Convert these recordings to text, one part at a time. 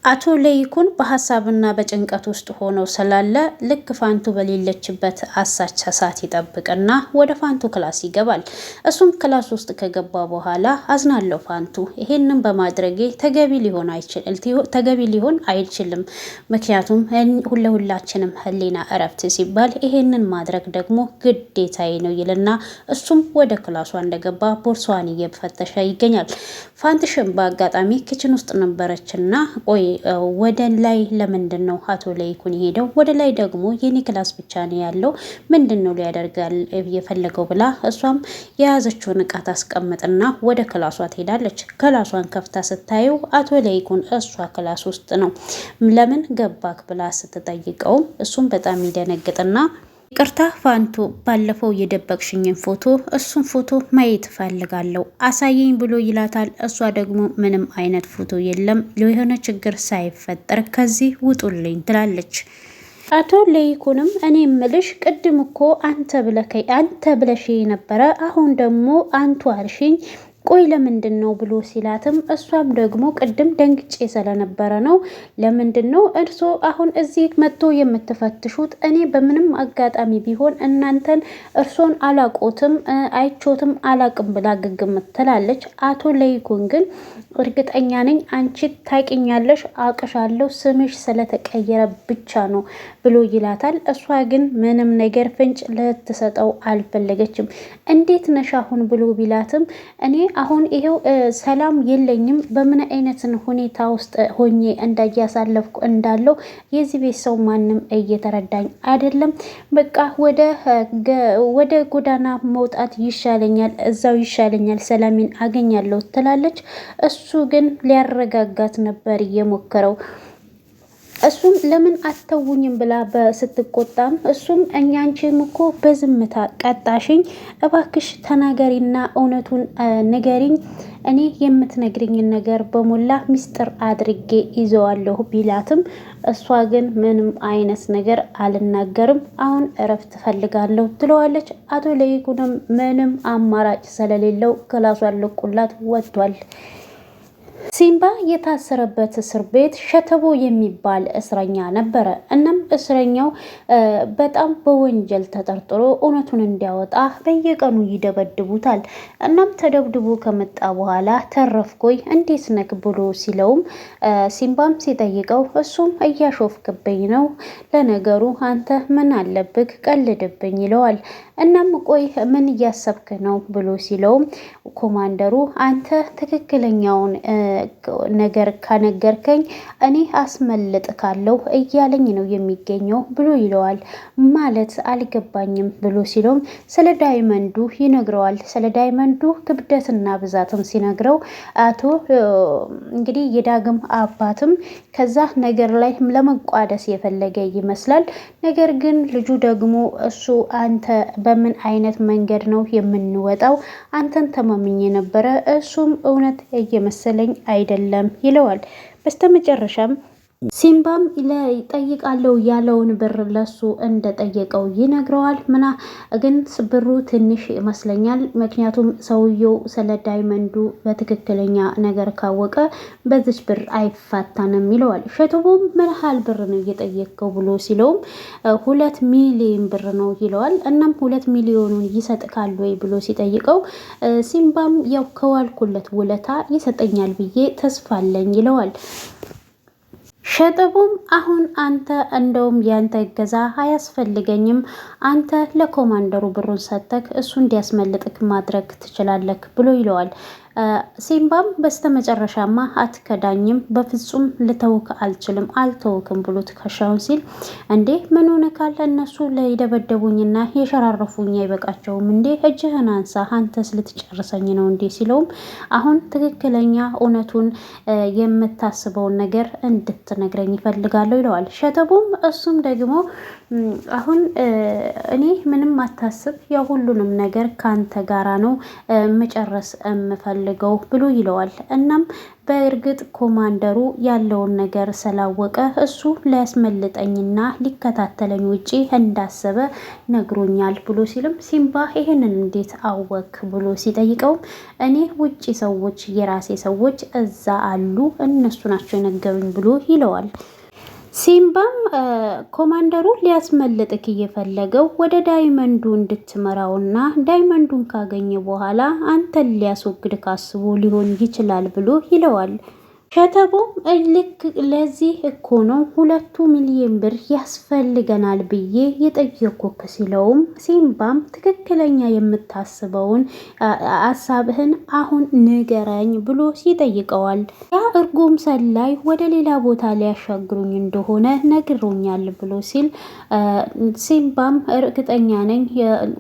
አቶ ለይኩን በሀሳብና በጭንቀት ውስጥ ሆኖ ስላለ ልክ ፋንቱ በሌለችበት አሳቻ ሰዓት ይጠብቅና ወደ ፋንቱ ክላስ ይገባል። እሱም ክላስ ውስጥ ከገባ በኋላ አዝናለሁ ፋንቱ፣ ይሄንን በማድረጌ ተገቢ ሊሆን አይችልም። ምክንያቱም ሁላችንም ህሊና እረፍት ሲባል ይሄንን ማድረግ ደግሞ ግዴታዬ ነው ይልና እሱም ወደ ክላሷ እንደገባ ቦርሳዋን እየፈተሸ ይገኛል። ፋንትሽም በአጋጣሚ ክችን ውስጥ ነበረችና ቆይ ወደ ላይ ለምንድን ነው አቶ ለይኩን የሄደው? ወደ ላይ ደግሞ የኔ ክላስ ብቻ ነው ያለው፣ ምንድን ነው ሊያደርጋል የፈለገው ብላ እሷም የያዘችውን እቃ ታስቀምጥና ወደ ክላሷ ትሄዳለች። ክላሷን ከፍታ ስታየው አቶ ለይኩን እሷ ክላስ ውስጥ ነው። ለምን ገባክ ብላ ስትጠይቀውም እሱም በጣም ይደነግጥና ይቅርታ ፋንቱ፣ ባለፈው የደበቅሽኝን ፎቶ እሱን ፎቶ ማየት እፈልጋለሁ አሳየኝ ብሎ ይላታል። እሷ ደግሞ ምንም አይነት ፎቶ የለም፣ የሆነ ችግር ሳይፈጠር ከዚህ ውጡልኝ ትላለች። አቶ ለይኩንም እኔ ምልሽ ቅድም እኮ አንተ ብለሽ ነበረ፣ አሁን ደግሞ አንቱ አልሽኝ፣ ቆይ ለምንድን ነው ብሎ ሲላትም እሷም ደግሞ ቅድም ደንግጬ ስለነበረ ነው። ለምንድን ነው እርሶ አሁን እዚህ መጥቶ የምትፈትሹት? እኔ በምንም አጋጣሚ ቢሆን እናንተን እርሶን አላቆትም አይቾትም አላቅም ብላ ግግም ትላለች። አቶ ለይኩን ግን እርግጠኛ ነኝ አንቺ ታቂኛለሽ፣ አቅሻለሁ፣ ስምሽ ስለተቀየረ ብቻ ነው ብሎ ይላታል። እሷ ግን ምንም ነገር ፍንጭ ልትሰጠው አልፈለገችም። እንዴት ነሽ አሁን ብሎ ቢላትም እኔ አሁን ይሄው ሰላም የለኝም፣ በምን አይነት ሁኔታ ውስጥ ሆኜ እንዳያሳለፍኩ እንዳለው የዚህ ቤት ሰው ማንም እየተረዳኝ አይደለም። በቃ ወደ ጎዳና መውጣት ይሻለኛል፣ እዛው ይሻለኛል፣ ሰላሜን አገኛለሁ ትላለች። እሱ ግን ሊያረጋጋት ነበር የሞከረው። እሱም ለምን አተውኝም ብላ ስትቆጣም እሱም አንቺም እኮ በዝምታ ቀጣሽኝ፣ እባክሽ ተናገሪና እውነቱን ንገሪኝ፣ እኔ የምትነግሪኝን ነገር በሞላ ሚስጥር አድርጌ ይዘዋለሁ ቢላትም እሷ ግን ምንም አይነት ነገር አልናገርም፣ አሁን እረፍት ፈልጋለሁ ትለዋለች። አቶ ለይኩንም ምንም አማራጭ ስለሌለው ክላሷን ለቁላት ወጥቷል። ሲምባ የታሰረበት እስር ቤት ሸተቦ የሚባል እስረኛ ነበረ። እናም እስረኛው በጣም በወንጀል ተጠርጥሮ እውነቱን እንዲያወጣ በየቀኑ ይደበድቡታል። እናም ተደብድቦ ከመጣ በኋላ ተረፍኮይ እንዴት ነክ ብሎ ሲለውም ሲምባም ሲጠይቀው እሱም እያሾፍክብኝ ነው፣ ለነገሩ አንተ ምን አለብክ ቀልድብኝ ይለዋል። እናም ቆይ ምን እያሰብክ ነው ብሎ ሲለውም ኮማንደሩ አንተ ትክክለኛውን ነገር ከነገርከኝ እኔ አስመልጥ ካለው እያለኝ ነው የሚገኘው ብሎ ይለዋል። ማለት አልገባኝም ብሎ ሲለውም ስለ ዳይመንዱ ይነግረዋል። ስለ ዳይመንዱ ክብደትና ብዛትም ሲነግረው አቶ እንግዲህ የዳግም አባትም ከዛ ነገር ላይ ለመቋደስ የፈለገ ይመስላል። ነገር ግን ልጁ ደግሞ እሱ አንተ በምን አይነት መንገድ ነው የምንወጣው? አንተን ተማምኜ ነበረ፣ እሱም እውነት እየመሰለኝ አይደለም ይለዋል። በስተመጨረሻም ሲምባም ጠይቃለው ያለውን ብር ለሱ እንደጠየቀው ይነግረዋል። ግን ብሩ ትንሽ ይመስለኛል፣ ምክንያቱም ሰውየው ስለ ዳይመንዱ በትክክለኛ ነገር ካወቀ በዚች ብር አይፋታንም ይለዋል። ሸቶቦም ምን ያህል ብር ነው እየጠየቀው ብሎ ሲለውም 2 ሚሊዮን ብር ነው ይለዋል። እናም 2 ሚሊዮኑን ይሰጥካል ወይ ብሎ ሲጠይቀው ሲምባም ያው ከዋልኩለት ውለታ ይሰጠኛል ብዬ ተስፋ አለኝ ይለዋል። ሸጠቡም አሁን አንተ እንደውም ያንተ እገዛ አያስፈልገኝም፣ አንተ ለኮማንደሩ ብሩን ሰጥተክ እሱ እንዲያስመልጥክ ማድረግ ትችላለክ ብሎ ይለዋል። ሲምባም በስተመጨረሻማ አትከዳኝም፣ በፍጹም ልተውክ አልችልም፣ አልተውክም ብሎ ትከሻውን ሲል እንዴ ምን ሆነ ካለ እነሱ ለይደበደቡኝና የሸራረፉኝ አይበቃቸውም እንዴ? እጅህን አንሳ፣ አንተስ ልትጨርሰኝ ነው እንዴ? ሲለውም አሁን ትክክለኛ እውነቱን የምታስበውን ነገር እንድትነግረኝ ይፈልጋለሁ ይለዋል። ሸተቡም እሱም ደግሞ አሁን እኔ ምንም አታስብ፣ ያው ሁሉንም ነገር ካንተ ጋራ ነው መጨረስ የምፈልገው የምፈልገው ብሎ ይለዋል። እናም በእርግጥ ኮማንደሩ ያለውን ነገር ስላወቀ እሱ ሊያስመልጠኝና ሊከታተለኝ ውጪ እንዳሰበ ነግሮኛል ብሎ ሲልም ሲምባ ይሄንን እንዴት አወክ ብሎ ሲጠይቀውም እኔ ውጪ ሰዎች የራሴ ሰዎች እዛ አሉ እነሱ ናቸው የነገሩኝ ብሎ ይለዋል። ሲምባም ኮማንደሩ ሊያስመልጥክ እየፈለገው ወደ ዳይመንዱ እንድትመራውና ዳይመንዱን ካገኘ በኋላ አንተን ሊያስወግድ ካስቦ ሊሆን ይችላል ብሎ ይለዋል። ሸተቦም ልክ ለዚህ እኮ ነው 2 ሚሊዮን ብር ያስፈልገናል ብዬ የጠየኩክ ሲለውም ሲምባም ትክክለኛ የምታስበውን ሀሳብህን አሁን ንገረኝ ብሎ ይጠይቀዋል። ያ እርጉም ሰላይ ወደ ሌላ ቦታ ሊያሻግሩኝ እንደሆነ ነግሮኛል ብሎ ሲል ሲምባም እርግጠኛ ነኝ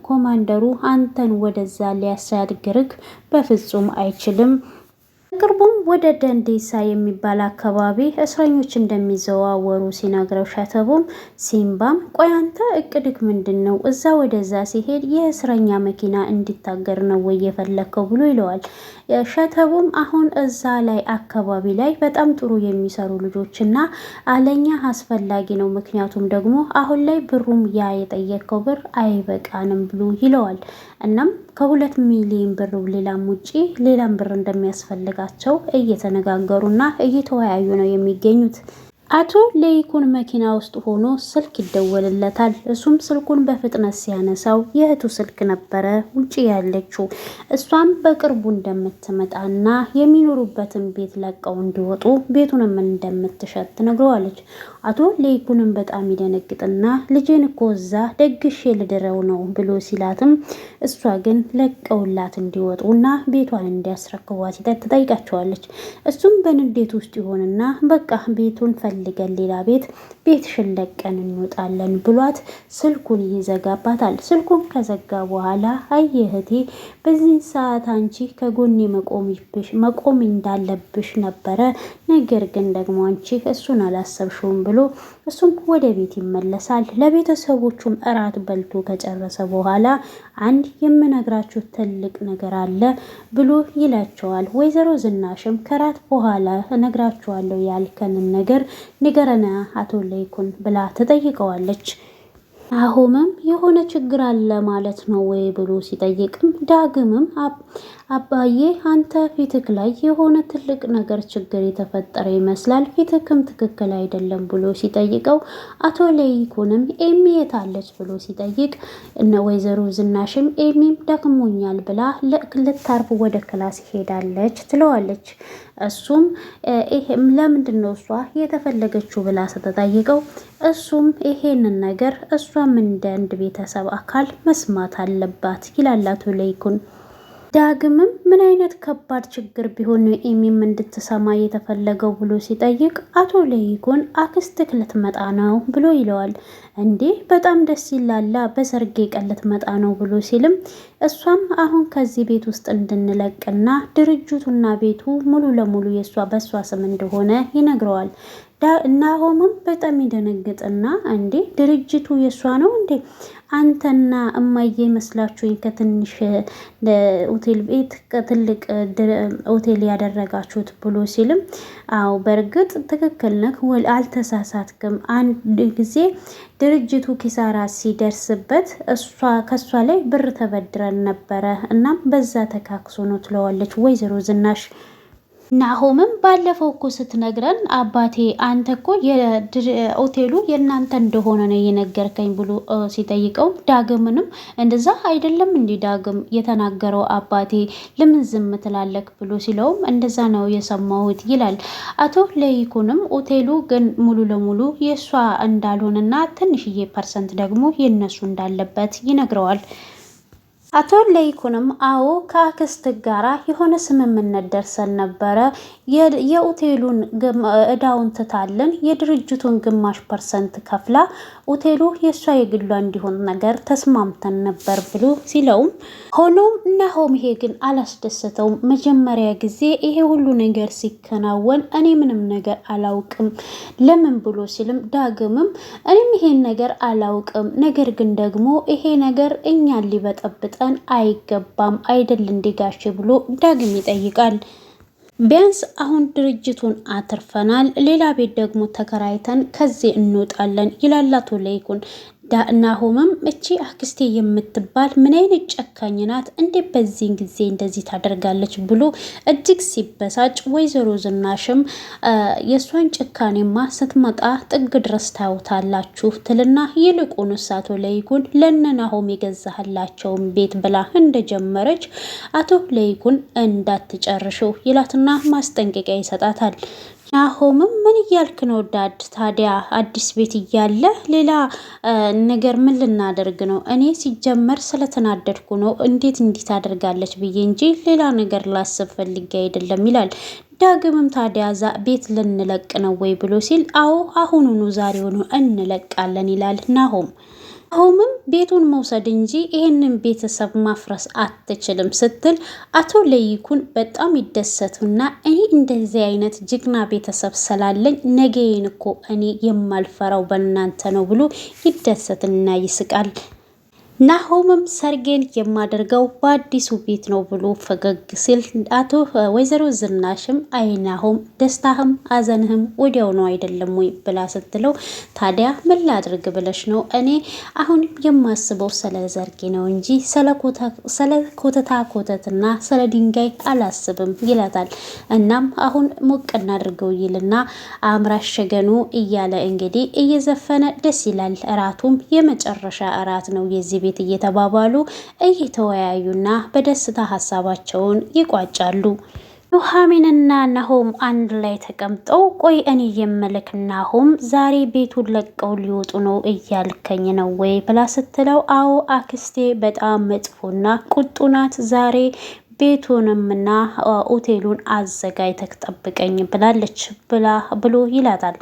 ኮማንደሩ አንተን ወደዛ ሊያሳድግርክ በፍጹም አይችልም። ቅርቡም ወደ ደንዴሳ የሚባል አካባቢ እስረኞች እንደሚዘዋወሩ ሲነግረው ሸተቦም ሲምባም ቆይ አንተ እቅድክ ምንድን ነው? እዛ ወደዛ ሲሄድ የእስረኛ መኪና እንዲታገር ነው ወይ የፈለከው ብሎ ይለዋል። ሸተቦም አሁን እዛ ላይ አካባቢ ላይ በጣም ጥሩ የሚሰሩ ልጆችና አለኛ አስፈላጊ ነው፣ ምክንያቱም ደግሞ አሁን ላይ ብሩም ያ የጠየቀው ብር አይበቃንም ብሎ ይለዋል። እናም ከ2 ሚሊዮን ብር ሌላም ውጪ ሌላም ብር እንደሚያስፈልጋቸው እየተነጋገሩና እየተወያዩ ነው የሚገኙት። አቶ ለይኩን መኪና ውስጥ ሆኖ ስልክ ይደወልለታል። እሱም ስልኩን በፍጥነት ሲያነሳው የእህቱ ስልክ ነበረ ውጪ ያለችው። እሷም በቅርቡ እንደምትመጣና የሚኖሩበትን ቤት ለቀው እንዲወጡ ቤቱንም እንደምትሸጥ ትነግረዋለች። አቶ ለይኩንም በጣም ይደነግጥና ልጄን እኮ እዛ ደግሼ ልድረው ነው ብሎ ሲላትም እሷ ግን ለቀውላት እንዲወጡና ቤቷን እንዲያስረክቧት ትጠይቃቸዋለች። እሱም በንዴት ውስጥ ይሆንና በቃ ቤቱን ፈልገን ሌላ ቤትሽን ለቀን እንወጣለን ብሏት ስልኩን ይዘጋባታል። ስልኩን ከዘጋ በኋላ እህቴ በዚህ ሰዓት አንቺ ከጎኔ መቆም እንዳለብሽ ነበረ፣ ነገር ግን ደግሞ አንቺ እሱን አላሰብሽውም ብሎ እሱም ወደ ቤት ይመለሳል። ለቤተሰቦቹም እራት በልቶ ከጨረሰ በኋላ አንድ የምነግራችሁ ትልቅ ነገር አለ ብሎ ይላቸዋል። ወይዘሮ ዝናሽም ከራት በኋላ እነግራችኋለሁ ያልከንን ነገር ንገረና አቶ ለይኩን ብላ ትጠይቀዋለች። አሁንም የሆነ ችግር አለ ማለት ነው ወይ ብሎ ሲጠይቅም ዳግምም አባዬ አንተ ፊትክ ላይ የሆነ ትልቅ ነገር ችግር የተፈጠረ ይመስላል፣ ፊትክም ትክክል አይደለም ብሎ ሲጠይቀው አቶ ለይኩንም ኤሚ የት አለች ብሎ ሲጠይቅ እነ ወይዘሮ ዝናሽም ኤሚም ደክሞኛል ብላ ልታርፍ ወደ ክላስ ሄዳለች ትለዋለች። እሱም ለምንድን ነው እሷ የተፈለገችው ብላ ስትጠይቀው እሱም ይሄንን ነገር እሷም እንደ አንድ ቤተሰብ አካል መስማት አለባት ይላል አቶ ለይኩን። ዳግምም ምን አይነት ከባድ ችግር ቢሆን ነው ኤሚም እንድትሰማ የተፈለገው ብሎ ሲጠይቅ አቶ ለይኩን አክስትክ ልትመጣ ነው ብሎ ይለዋል። እንዴ በጣም ደስ ይላላ በሰርጌ ቀን ልትመጣ ነው ብሎ ሲልም እሷም አሁን ከዚህ ቤት ውስጥ እንድንለቅና ድርጅቱና ቤቱ ሙሉ ለሙሉ በሷ ስም እንደሆነ ይነግረዋል። ናሆምም በጣም ይደነግጥና እንዴ ድርጅቱ የሷ ነው እንዴ? አንተና እማዬ መስላችሁኝ ከትንሽ ሆቴል ቤት ከትልቅ ሆቴል ያደረጋችሁት ብሎ ሲልም አዎ በእርግጥ ትክክል ነህ፣ አልተሳሳትክም። አንድ ጊዜ ድርጅቱ ኪሳራ ሲደርስበት ከሷ ላይ ብር ተበድረን ነበረ፣ እናም በዛ ተካክሶ ነው ትለዋለች ወይዘሮ ዝናሽ። ናሆምም ባለፈው እኮ ስትነግረን አባቴ አንተ እኮ ሆቴሉ የእናንተ እንደሆነ ነው የነገርከኝ ብሎ ሲጠይቀው ዳግምንም እንደዛ አይደለም እንዲ ዳግም የተናገረው አባቴ ለምን ዝም ትላለክ ብሎ ሲለውም እንደዛ ነው የሰማሁት ይላል። አቶ ለይኩንም ሆቴሉ ግን ሙሉ ለሙሉ የእሷ እንዳልሆነና ትንሽዬ ፐርሰንት ደግሞ የነሱ እንዳለበት ይነግረዋል። አቶ ለይኩንም አዎ ከአክስት ጋራ የሆነ ስምምነት ደርሰን ነበረ፣ የሆቴሉን እዳውን ትታለን የድርጅቱን ግማሽ ፐርሰንት ከፍላ ሆቴሉ የእሷ የግሏ እንዲሆን ነገር ተስማምተን ነበር ብሎ ሲለውም፣ ሆኖም ናሆም ይሄ ግን አላስደሰተውም። መጀመሪያ ጊዜ ይሄ ሁሉ ነገር ሲከናወን እኔ ምንም ነገር አላውቅም ለምን ብሎ ሲልም፣ ዳግምም እኔም ይሄን ነገር አላውቅም፣ ነገር ግን ደግሞ ይሄ ነገር እኛን ሊበጠብጠን አይገባም አይደል እንዲጋሽ ብሎ ዳግም ይጠይቃል። ቢያንስ አሁን ድርጅቱን አትርፈናል፣ ሌላ ቤት ደግሞ ተከራይተን ከዚህ እንወጣለን ይላል አቶ ለይኩን። ናሆምም እቺ አክስቴ የምትባል ምን አይነት ጨካኝ ናት እንዴ በዚህን ጊዜ እንደዚህ ታደርጋለች ብሎ እጅግ ሲበሳጭ፣ ወይዘሮ ዝናሽም የእሷን ጭካኔማ ስትመጣ ጥግ ድረስ ታዩታላችሁ ትልና ይልቁንስ አቶ ለይኩን ለነ ናሆም የገዛህላቸውን ቤት ብላ እንደጀመረች አቶ ለይኩን እንዳትጨርሽው ይላትና ማስጠንቀቂያ ይሰጣታል። ናሆምም ምን እያልክ ነው ዳድ? ታዲያ አዲስ ቤት እያለ ሌላ ነገር ምን ልናደርግ ነው? እኔ ሲጀመር ስለተናደድኩ ነው እንዴት እንዲህ ታደርጋለች ብዬ እንጂ ሌላ ነገር ላስብ ፈልጌ አይደለም ይላል። ዳግምም ታዲያ ቤት ልንለቅ ነው ወይ ብሎ ሲል፣ አዎ አሁኑኑ ዛሬውኑ እንለቃለን ይላል ናሆም። ናሆምም ቤቱን መውሰድ እንጂ ይህንን ቤተሰብ ማፍረስ አትችልም ስትል፣ አቶ ለይኩን በጣም ይደሰቱና እኔ እንደዚህ አይነት ጀግና ቤተሰብ ስላለኝ ነገዬን እኮ እኔ የማልፈራው በእናንተ ነው ብሎ ይደሰትና ይስቃል። ናሆምም ሰርጌን የማደርገው በአዲሱ ቤት ነው ብሎ ፈገግ ሲል፣ አቶ ወይዘሮ ዝናሽም አይ ናሆም ደስታህም አዘንህም ወዲያው ነው አይደለም ወይ ብላ ስትለው፣ ታዲያ ምን ላድርግ ብለሽ ነው? እኔ አሁን የማስበው ስለ ሰርጌ ነው እንጂ ስለ ኮተታ ኮተትና ስለ ድንጋይ አላስብም ይላታል። እናም አሁን ሞቅ እናድርገው ይልና አምራሽ ሸገኑ እያለ እንግዲህ እየዘፈነ ደስ ይላል። እራቱም የመጨረሻ እራት ነው የዚህ ቤት እየተባባሉ እየተወያዩና በደስታ ሀሳባቸውን ይቋጫሉ። ኑሐሚንና ናሆም አንድ ላይ ተቀምጠው፣ ቆይ እኔ የምልክ ናሆም ዛሬ ቤቱን ለቀው ሊወጡ ነው እያልከኝ ነው ወይ ብላ ስትለው፣ አዎ አክስቴ በጣም መጥፎና ቁጡ ናት፣ ዛሬ ቤቱንምና ሆቴሉን አዘጋጅተህ ጠብቀኝ ብላለች ብሎ ይላታል።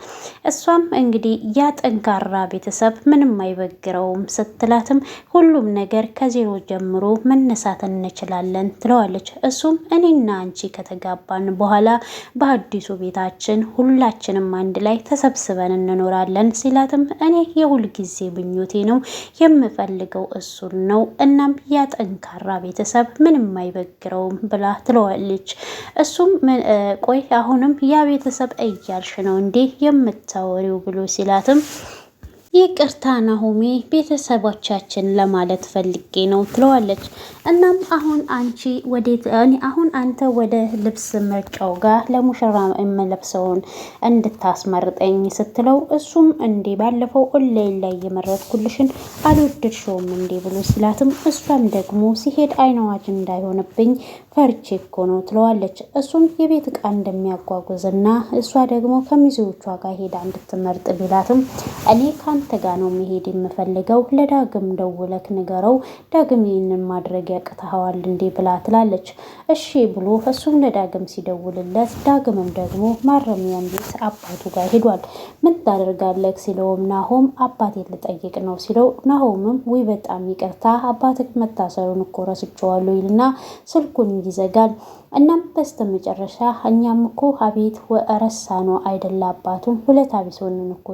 እሷም እንግዲህ ያ ጠንካራ ቤተሰብ ምንም አይበግረውም ስትላትም፣ ሁሉም ነገር ከዜሮ ጀምሮ መነሳት እንችላለን ትለዋለች። እሱም እኔና አንቺ ከተጋባን በኋላ በአዲሱ ቤታችን ሁላችንም አንድ ላይ ተሰብስበን እንኖራለን ሲላትም፣ እኔ የሁል ጊዜ ምኞቴ ነው የምፈልገው እሱን ነው። እናም ያ ጠንካራ ቤተሰብ ምንም አይበግረውም ብላ ትለዋለች። እሱም ቆይ አሁንም ያ ቤተሰብ እያልሽ ነው እንዴ የምታወሪው ብሎ ሲላትም፣ ይቅርታ ናሆሜ ቤተሰቦቻችን ለማለት ፈልጌ ነው ትለዋለች። እናም አሁን አንተ ወደ ልብስ ምርጫው ጋር ለሙሽራ የምለብሰውን እንድታስመርጠኝ ስትለው፣ እሱም እንዴ ባለፈው ኦንላይን ላይ የመረጥኩልሽን አልወደድሽውም እንዴ ብሎ ሲላትም፣ እሷም ደግሞ ሲሄድ አይነዋጅ እንዳይሆንብኝ ፈርቼ እኮ ነው ትለዋለች። እሱም የቤት ዕቃ እንደሚያጓጉዝና እሷ ደግሞ ከሚዜዎቿ ጋር ሄዳ እንድትመርጥ ቢላትም፣ እኔ ካንተ ጋር ነው መሄድ የምፈልገው፣ ለዳግም ደውለክ ንገረው፣ ዳግም ይህንን ማድረግ ያቅተኸዋል እንዴ ብላ ትላለች። እሺ ብሎ እሱም ለዳግም ሲደውልለት፣ ዳግምም ደግሞ ማረሚያም ቤት አባቱ ጋር ሄዷል። ምን ታደርጋለህ ሲለውም፣ ናሆም አባቴን ልጠይቅ ነው ሲለው፣ ናሆምም ውይ በጣም ይቅርታ አባትህ መታሰሩን እኮ ረስቼዋለሁ ይልና ስልኩን ይዘጋል። እናም በስተመጨረሻ እኛም እኮ አቤት ረሳ ነው አይደለ አባቱም ሁለት አቢሶንን እኮ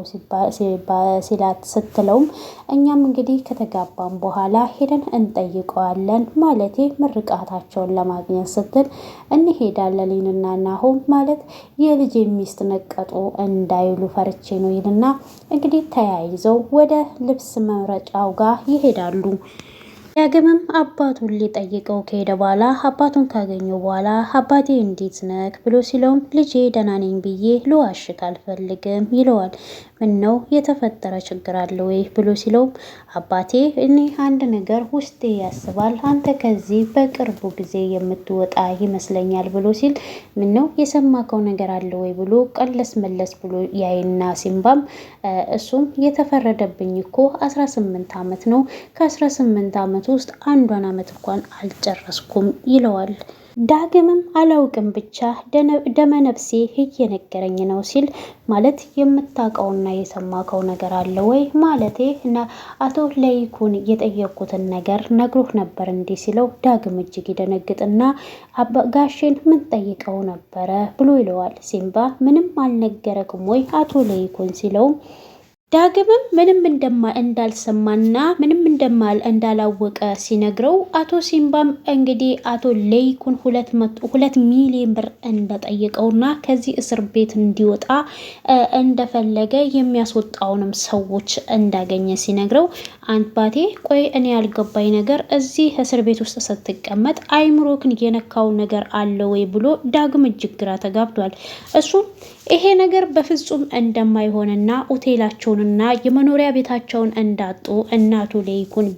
ሲላት ስትለውም፣ እኛም እንግዲህ ከተጋባም በኋላ ሄደን እንጠይቀዋለን ማለቴ ምርቃታቸውን ለማግኘት ስትል እንሄዳለን ይልና ናሆም ማለት የልጅ ሚስት ነቀጡ እንዳይሉ ፈርቼ ነው ይልና እንግዲህ ተያይዘው ወደ ልብስ መምረጫው ጋር ይሄዳሉ። ዳግምም አባቱን ሊጠይቀው ከሄደ በኋላ አባቱን ካገኘው በኋላ አባቴ እንዴት ነክ ብሎ ሲለውም፣ ልጄ ደህና ነኝ ብዬ ልዋሽክ አልፈልግም ይለዋል። ምነው የተፈጠረ ችግር አለ ወይ ብሎ ሲለውም፣ አባቴ እኔ አንድ ነገር ውስጤ ያስባል፣ አንተ ከዚህ በቅርቡ ጊዜ የምትወጣ ይመስለኛል ብሎ ሲል፣ ምነው የሰማከው ነገር አለ ወይ ብሎ ቀለስ መለስ ብሎ ያይና ሲምባም፣ እሱም የተፈረደብኝ እኮ 18 ዓመት ነው ከ18 ዓመት ውስጥ አንዷን ዓመት እንኳን አልጨረስኩም ይለዋል። ዳግምም አላውቅም ብቻ ደመነፍሴ እየነገረኝ ነው ሲል ማለት የምታውቀውና የሰማከው ነገር አለ ወይ ማለቴ እና አቶ ለይኩን የጠየቁትን ነገር ነግሮህ ነበር እንዲህ ሲለው ዳግም እጅግ ይደነግጥና ጋሼን ምን ጠይቀው ነበረ ብሎ ይለዋል። ሲምባ ምንም አልነገረክም ወይ አቶ ለይኩን ሲለው ዳግምም ምንም እንዳልሰማና ምንም እንዳላወቀ ሲነግረው አቶ ሲምባም እንግዲህ አቶ ለይኩን 2 ሚሊዮን ብር እንደጠየቀውና ከዚህ እስር ቤት እንዲወጣ እንደፈለገ የሚያስወጣውንም ሰዎች እንዳገኘ ሲነግረው አባቴ ቆይ እኔ ያልገባኝ ነገር እዚህ እስር ቤት ውስጥ ስትቀመጥ አይምሮክን የነካው ነገር አለ ወይ ብሎ ዳግም እጅግ ግራ ተጋብቷል። እሱም ይሄ ነገር በፍጹም እንደማይሆንና ሆቴላቸውንና የመኖሪያ ቤታቸውን እንዳጡ እናቱ ለይኩን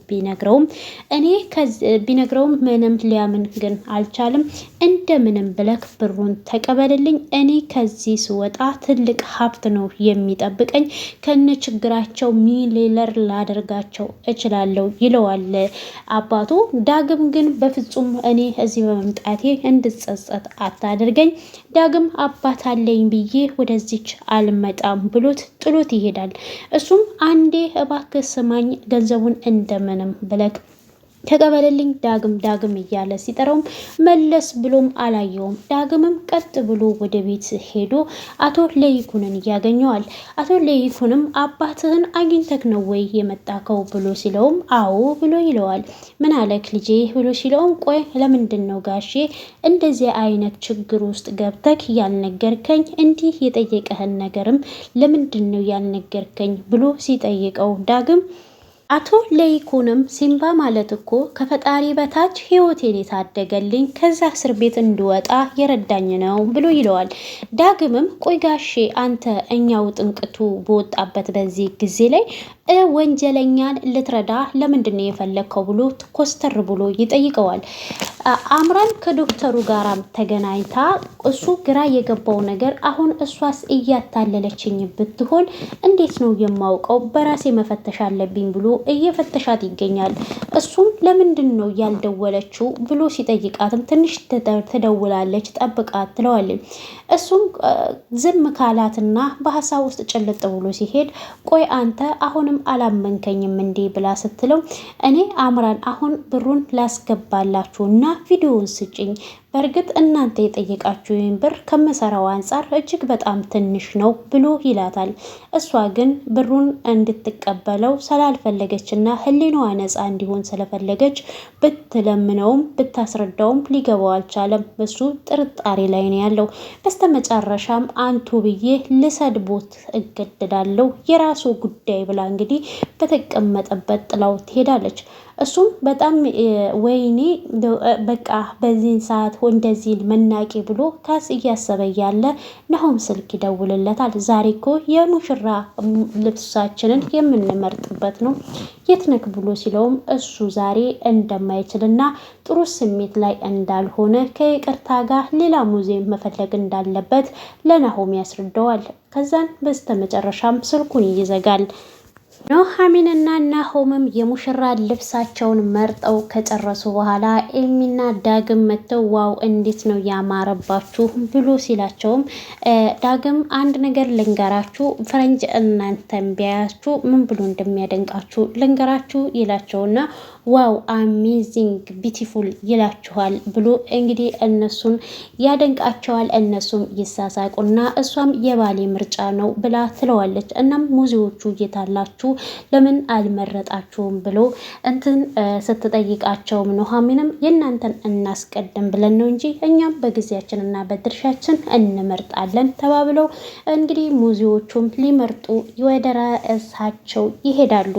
ቢነግረውም ምንም ሊያምን ግን አልቻለም። እንደምንም ብለክ ብሩን ተቀበልልኝ፣ እኔ ከዚህ ስወጣ ትልቅ ሀብት ነው የሚጠብቀኝ፣ ከነ ችግራቸው ሚሊየነር ላደርጋቸው እችላለሁ ይለዋል አባቱ። ዳግም ግን በፍጹም እኔ እዚህ በመምጣቴ እንድጸጸት አታደርገኝ፣ ዳግም አባት አለኝ ብዬ ወደዚች አልመጣም ብሎት ጥሎት ይሄዳል። እሱም አንዴ እባክህ ስማኝ ገንዘቡን እንደምንም ብለክ ተቀበልልኝ ዳግም እያለ ሲጠራውም መለስ ብሎም አላየውም። ዳግምም ቀጥ ብሎ ወደ ቤት ሄዶ አቶ ለይኩንን ያገኘዋል። አቶ ለይኩንም አባትህን አግኝተክ ነው ወይ የመጣከው ብሎ ሲለውም አዎ ብሎ ይለዋል። ምን አለክ ልጄ ብሎ ሲለውም ቆይ ለምንድን ነው ጋሼ እንደዚህ አይነት ችግር ውስጥ ገብተክ ያልነገርከኝ? እንዲህ የጠየቀህን ነገርም ለምንድን ነው ያልነገርከኝ ብሎ ሲጠይቀው ዳግም አቶ ለይኩንም ሲምባ ማለት እኮ ከፈጣሪ በታች ህይወቴን የታደገልኝ ከዛ እስር ቤት እንድወጣ የረዳኝ ነው ብሎ ይለዋል። ዳግምም ቆይ ጋሼ አንተ እኛው ጥንቅቱ በወጣበት በዚህ ጊዜ ላይ ወንጀለኛን ልትረዳ ለምንድን ነው የፈለግከው ብሎ ኮስተር ብሎ ይጠይቀዋል። አምራን ከዶክተሩ ጋር ተገናኝታ እሱ ግራ የገባው ነገር አሁን እሷስ እያታለለችኝ ብትሆን እንዴት ነው የማውቀው? በራሴ መፈተሽ አለብኝ ብሎ እየፈተሻት ይገኛል። እሱም ለምንድን ነው ያልደወለችው ብሎ ሲጠይቃትም ትንሽ ትደውላለች ጠብቃት ትለዋለች። እሱም ዝም ካላትና በሀሳብ ውስጥ ጭልጥ ብሎ ሲሄድ ቆይ አንተ አሁንም አላመንከኝም እንዴ ብላ ስትለው እኔ አምራን አሁን ብሩን ላስገባላችሁና ቪዲዮውን ስጭኝ፣ በእርግጥ እናንተ የጠየቃችሁኝ ብር ከምሰራው አንጻር እጅግ በጣም ትንሽ ነው ብሎ ይላታል። እሷ ግን ብሩን እንድትቀበለው ስላልፈለገችና ሕሊናዋ ነፃ እንዲሆን ስለፈለገች ብትለምነውም ብታስረዳውም ሊገባው አልቻለም። እሱ ጥርጣሬ ላይ ነው ያለው። በስተመጨረሻም አንቱ ብዬ ልሰድቦት እገደዳለሁ የራሱ ጉዳይ ብላ እንግዲህ በተቀመጠበት ጥላው ትሄዳለች። እሱም በጣም ወይኔ በቃ በዚህን ሰዓት እንደዚህ መናቂ ብሎ ካስ እያሰበ ያለ ናሆም ስልክ ይደውልለታል። ዛሬ እኮ የሙሽራ ልብሳችንን የምንመርጥበት ነው የት ነክ ብሎ ሲለውም እሱ ዛሬ እንደማይችልና ጥሩ ስሜት ላይ እንዳልሆነ ከይቅርታ ጋር ሌላ ሙዚየም መፈለግ እንዳለበት ለናሆም ያስረዳዋል። ከዛን በስተመጨረሻም ስልኩን ይዘጋል። ኑሐሚንና ናሆምም የሙሽራ ልብሳቸውን መርጠው ከጨረሱ በኋላ ኤሚና ዳግም መጥተው ዋው እንዴት ነው ያማረባችሁ ብሎ ሲላቸውም ዳግም አንድ ነገር ልንገራችሁ፣ ፈረንጅ እናንተን ቢያያችሁ ምን ብሎ እንደሚያደንቃችሁ ልንገራችሁ ይላቸውና ዋው አሜዚንግ ቢቲፉል ይላችኋል ብሎ እንግዲህ እነሱን ያደንቃቸዋል። እነሱም ይሳሳቁና እሷም የባሌ ምርጫ ነው ብላ ትለዋለች። እናም ሙዚዎቹ እየታላችሁ ለምን አልመረጣችሁም ብሎ ስትጠይቃቸውም ኑሐሚንም የእናንተን እናስቀድም ብለን ነው እንጂ እኛም በጊዜያችንና በድርሻችን እንመርጣለን ተባብለው እንግዲህ ሙዚዎቹም ሊመርጡ ወደ ራሳቸው ይሄዳሉ።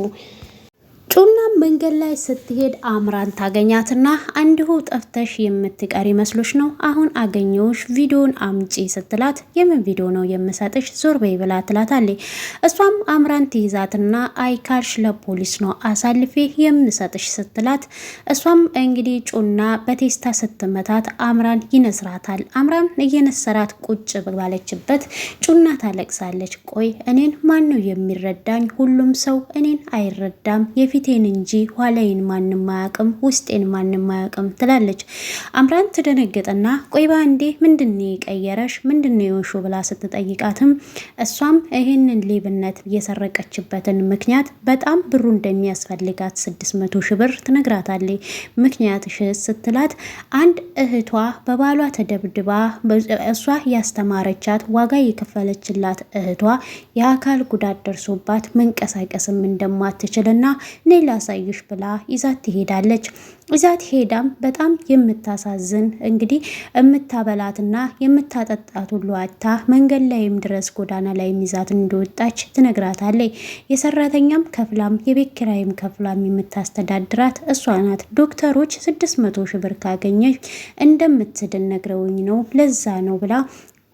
ጩና መንገድ ላይ ስትሄድ አምራን ታገኛትና አንዲሁ ጠፍተሽ የምትቀሪ መስሎች ነው? አሁን አገኘውሽ፣ ቪዲዮን አምጪ ስትላት የምን ቪዲዮ ነው የምሰጥሽ ዞር በይ ብላ ትላታለች። እሷም አምራን ትይዛትና አይካልሽ ለፖሊስ ነው አሳልፌ የምሰጥሽ ስትላት እሷም እንግዲህ ጩና በቴስታ ስትመታት አምራን ይነስራታል። አምራን እየነሰራት ቁጭ ባለችበት ጩና ታለቅሳለች። ቆይ እኔን ማን ነው የሚረዳኝ? ሁሉም ሰው እኔን አይረዳም። የፊት ፊቴን እንጂ ኋላዬን ማንም አያውቅም፣ ውስጤን ማንም አያውቅም ትላለች። አምራን ትደነግጥና ቆይ ባንዴ ምንድነው የቀየረሽ ምንድነው የሆንሽው ብላ ስትጠይቃትም እሷም ይህንን ሌብነት የሰረቀችበትን ምክንያት በጣም ብሩ እንደሚያስፈልጋት 600 ሺህ ብር ትነግራታለች። ምክንያትሽ ስትላት አንድ እህቷ በባሏ ተደብድባ እሷ ያስተማረቻት ዋጋ የከፈለችላት እህቷ የአካል ጉዳት ደርሶባት መንቀሳቀስም እንደማትችልና እኔ ላሳይሽ ብላ ይዛት ትሄዳለች። ይዛት ሄዳም በጣም የምታሳዝን እንግዲህ የምታበላትና የምታጠጣት ሁሉ አታ መንገድ ላይም ድረስ ጎዳና ላይ ይዛት እንደወጣች ትነግራታለች። የሰራተኛም ከፍላም የቤት ኪራይም ከፍላም የምታስተዳድራት እሷ ናት። ዶክተሮች 600 ሺህ ብር ካገኘች እንደምትድን ነግረውኝ ነው ለዛ ነው ብላ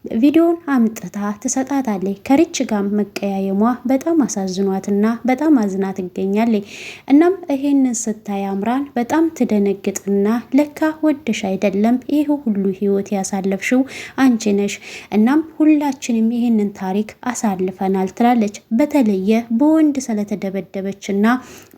ቪዲዮን አምጥታ ትሰጣታለች። ከሪች ጋር መቀያየሟ በጣም አሳዝኗትና በጣም አዝና ትገኛለች። እናም ይሄንን ስታይ አምራን በጣም ትደነግጥና ለካ ወደሽ አይደለም ይሄ ሁሉ ህይወት ያሳለፍሽው አንቺ ነሽ። እናም ሁላችንም ይሄንን ታሪክ አሳልፈናል ትላለች። በተለየ በወንድ ስለተደበደበችና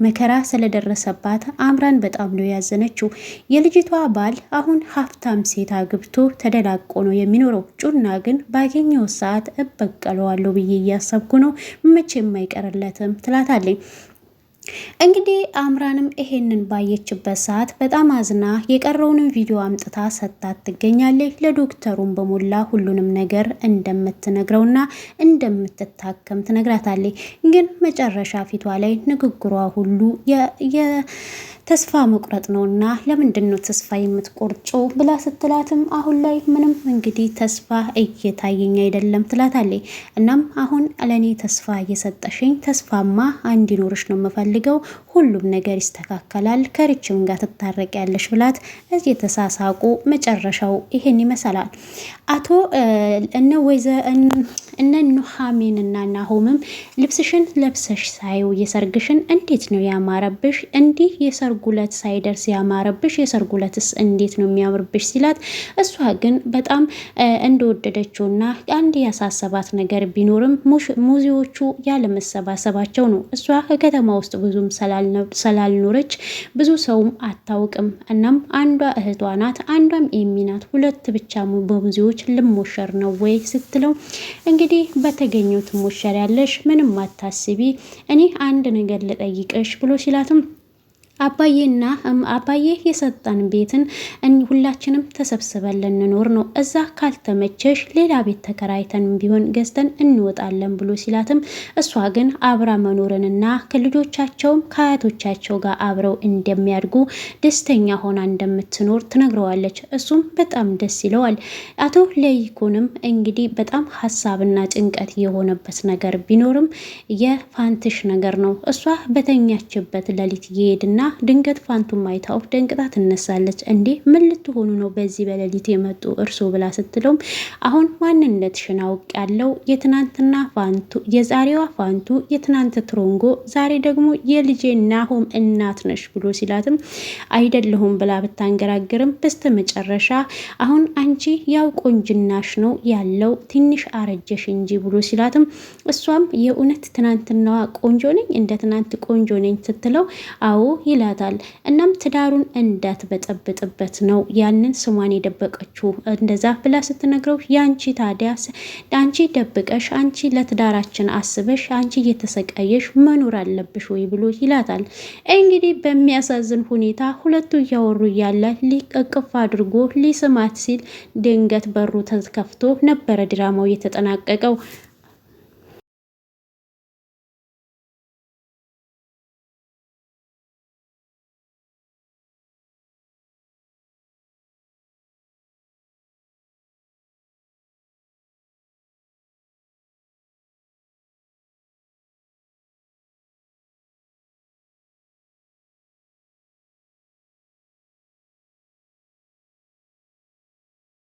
መከራ ስለደረሰባት አምራን በጣም ነው ያዘነችው። የልጅቷ ባል አሁን ሀብታም ሴት አግብቶ ተደላቆ ነው የሚኖረው። ጩና ግን ባገኘው ሰዓት እበቀለዋለሁ ብዬ እያሰብኩ ነው፣ መቼም አይቀርለትም ትላታለች። እንግዲህ አምራንም ይሄንን ባየችበት ሰዓት በጣም አዝና የቀረውንም ቪዲዮ አምጥታ ሰጣት ትገኛለች። ለዶክተሩም በሞላ ሁሉንም ነገር እንደምትነግረውና እንደምትታከም ትነግራታለች። ግን መጨረሻ ፊቷ ላይ ንግግሯ ሁሉ ተስፋ መቁረጥ ነውና ለምንድን ነው ተስፋ የምትቆርጩ ብላ ስትላትም አሁን ላይ ምንም እንግዲህ ተስፋ እየታየኝ አይደለም ትላታለች። እናም አሁን ለኔ ተስፋ እየሰጠሽኝ ተስፋማ እንዲኖርሽ ነው የምፈልገው፣ ሁሉም ነገር ይስተካከላል፣ ከሪችም ጋር ትታረቂያለሽ ብላት እዚህ የተሳሳቁ መጨረሻው ይሄን ይመስላል። አቶ እነ ኑሐሚንና ናሆምም ልብስሽን ለብሰሽ ሳይው የሰርግሽን እንዴት ነው ያማረብሽ፣ እንዲህ የሰርጉለት ሳይደርስ ያማረብሽ፣ የሰርጉለትስ እንዴት ነው የሚያምርብሽ ሲላት እሷ ግን በጣም እንደወደደችውና አንድ ያሳሰባት ነገር ቢኖርም ሙዚዎቹ ያለመሰባሰባቸው ነው። እሷ ከተማ ውስጥ ብዙም ስላልኖረች ብዙ ሰውም አታውቅም። እናም አንዷ እህቷ ናት፣ አንዷም ኤሚ ናት። ሁለት ብቻ በሙዚዎች ልሞሸር ነው ወይ ስትለው እንግዲህ በተገኘው ትሞሸር ያለሽ ምንም አታስቢ፣ እኔ አንድ ነገር ልጠይቅሽ ብሎ ሲላትም አባዬ የሰጠን ቤትን ሁላችንም ተሰብስበን ልንኖር ነው፣ እዛ ካልተመቸሽ ሌላ ቤት ተከራይተን ቢሆን ገዝተን እንወጣለን ብሎ ሲላትም እሷ ግን አብራ መኖርንና ከልጆቻቸውም ከአያቶቻቸው ጋር አብረው እንደሚያድጉ ደስተኛ ሆና እንደምትኖር ትነግረዋለች። እሱም በጣም ደስ ይለዋል። አቶ ለይኩንም እንግዲህ በጣም ሀሳብና ጭንቀት የሆነበት ነገር ቢኖርም የፋንትሽ ነገር ነው። እሷ በተኛችበት ሌሊት ይሄድና ድንገት ፋንቱም አይታው ደንቅጣ ትነሳለች። እንዴ ምን ልትሆኑ ነው በዚህ በሌሊት የመጡ እርሶ ብላ ስትለውም አሁን ማንነትሽን አውቃለሁ፣ የትናንትና ፋንቱ የዛሬዋ ፋንቱ የትናንት ትሮንጎ ዛሬ ደግሞ የልጄ ናሆም እናት ነሽ ብሎ ሲላትም አይደለሁም ብላ ብታንገራግርም በስተመጨረሻ አሁን አንቺ ያው ቆንጅናሽ ነው ያለው ትንሽ አረጀሽ እንጂ ብሎ ሲላትም እሷም የእውነት ትናንትናዋ ቆንጆ ነኝ እንደ ትናንት ቆንጆ ነኝ ስትለው አዎ ይላታል። እናም ትዳሩን እንዳትበጠብጥበት ነው ያንን ስሟን የደበቀችው እንደዛ ብላ ስትነግረው ያንቺ ታዲያ አንቺ ደብቀሽ አንቺ ለትዳራችን አስበሽ አንቺ እየተሰቃየሽ መኖር አለብሽ ወይ ብሎ ይላታል። እንግዲህ በሚያሳዝን ሁኔታ ሁለቱ እያወሩ እያለ ሊቀቅፍ አድርጎ ሊስማት ሲል ድንገት በሩ ተከፍቶ ነበረ ድራማው የተጠናቀቀው።